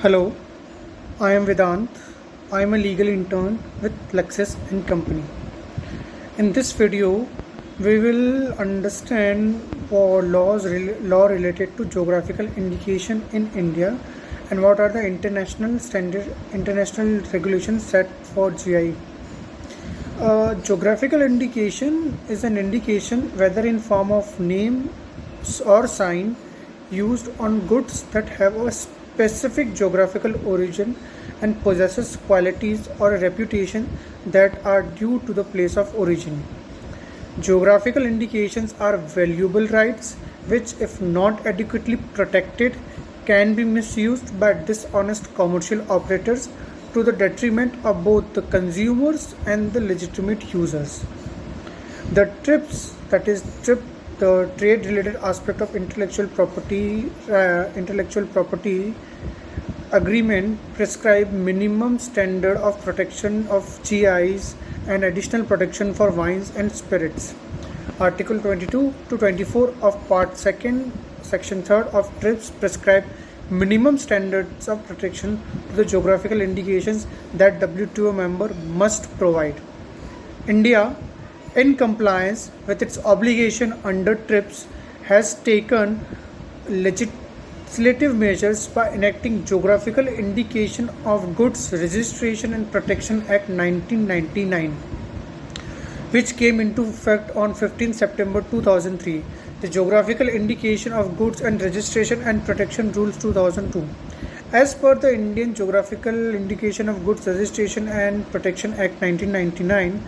Hello, I am Vedant. I am a legal intern with Lexis and Company. In this video, we will understand law related to geographical indication in India and what are the international regulations set for GI. Geographical indication is an indication whether in form of name or sign used on goods that have a specific geographical origin and possesses qualities or a reputation that are due to the place of origin. Geographical indications are valuable rights which, if not adequately protected, can be misused by dishonest commercial operators to the detriment of both the consumers and the legitimate users. The TRIPS, that is TRIP, the trade-related aspect of intellectual property agreement, prescribe minimum standard of protection of GIs and additional protection for wines and spirits. Article 22 to 24 of Part 2nd, Section 3rd of TRIPS prescribe minimum standards of protection to the geographical indications that WTO member must provide. India, in compliance with its obligation under TRIPS, has taken legislative measures by enacting Geographical Indication of Goods Registration and Protection Act 1999, which came into effect on 15 September 2003. The Geographical Indication of Goods and Registration and Protection Rules 2002. As per the Indian Geographical Indication of Goods Registration and Protection Act 1999,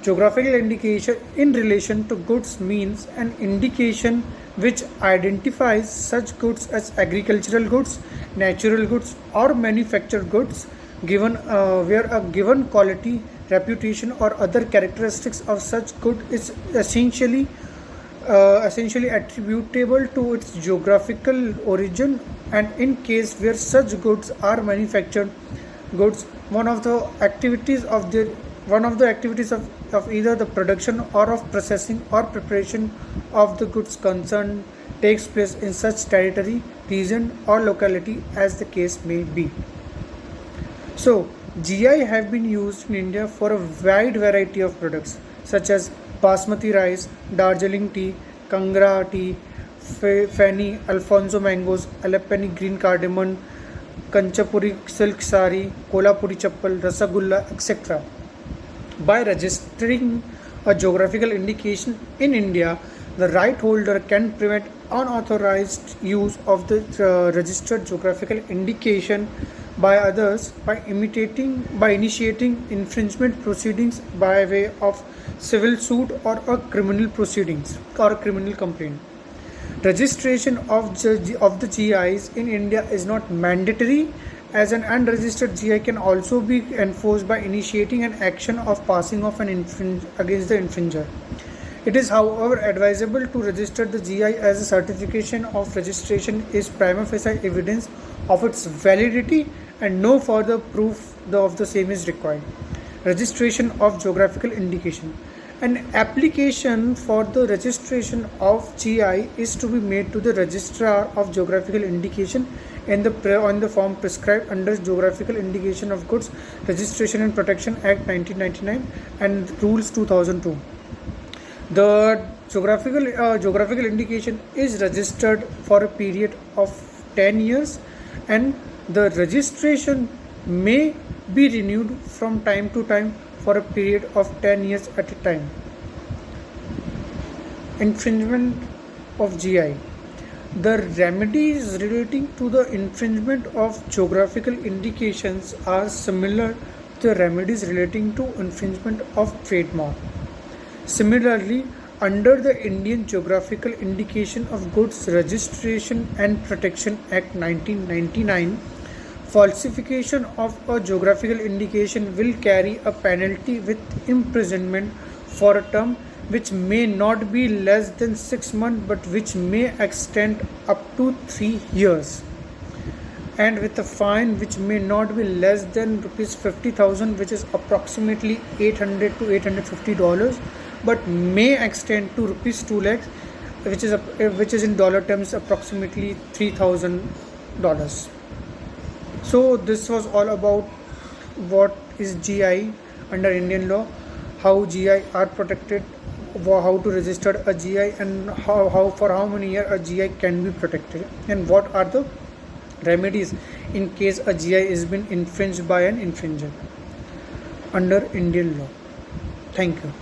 geographical indication in relation to goods means an indication which identifies such goods as agricultural goods, natural goods, or manufactured goods, given where a given quality, reputation, or other characteristics of such good is essentially attributable to its geographical origin, and in case where such goods are manufactured goods, one of the activities of either the production or of processing or preparation of the goods concerned takes place in such territory, region, or locality as the case may be. So, GI have been used in India for a wide variety of products such as Basmati rice, Darjeeling tea, Kangra tea, Feni, Alfonso mangoes, Aleppani green cardamom, Kanchapuri silk sari, Kolhapuri chappal, Rasagulla, etc. By registering a geographical indication in India, the right holder can prevent unauthorized use of the registered geographical indication by others by initiating infringement proceedings by way of civil suit or a criminal proceedings or a criminal complaint. Registration of the GIs in India is not mandatory, as an unregistered GI can also be enforced by initiating an action of passing off against the infringer. It is, however, advisable to register the GI as a certification of registration is prima facie evidence of its validity and no further proof of the same is required. Registration of geographical indication. An application for the registration of GI is to be made to the Registrar of Geographical Indication on the form prescribed under Geographical Indication of Goods Registration and Protection Act 1999 and Rules 2002. The geographical indication is registered for a period of 10 years, and the registration may be renewed from time to time for a period of 10 years at a time. Infringement of GI. The remedies relating to the infringement of geographical indications are similar to the remedies relating to infringement of trademark. Similarly, under the Indian Geographical Indication of Goods Registration and Protection Act 1999, falsification of a geographical indication will carry a penalty with imprisonment for a term which may not be less than 6 months but which may extend up to 3 years, and with a fine which may not be less than rupees 50,000, which is approximately $800 to $850, but may extend to rupees 2 lakhs, which is in dollar terms approximately $3,000. So this was all about what is GI under Indian law, how GI are protected, how to register a GI, and how for how many years a GI can be protected, and what are the remedies in case a GI is been infringed by an infringer under Indian law. Thank you.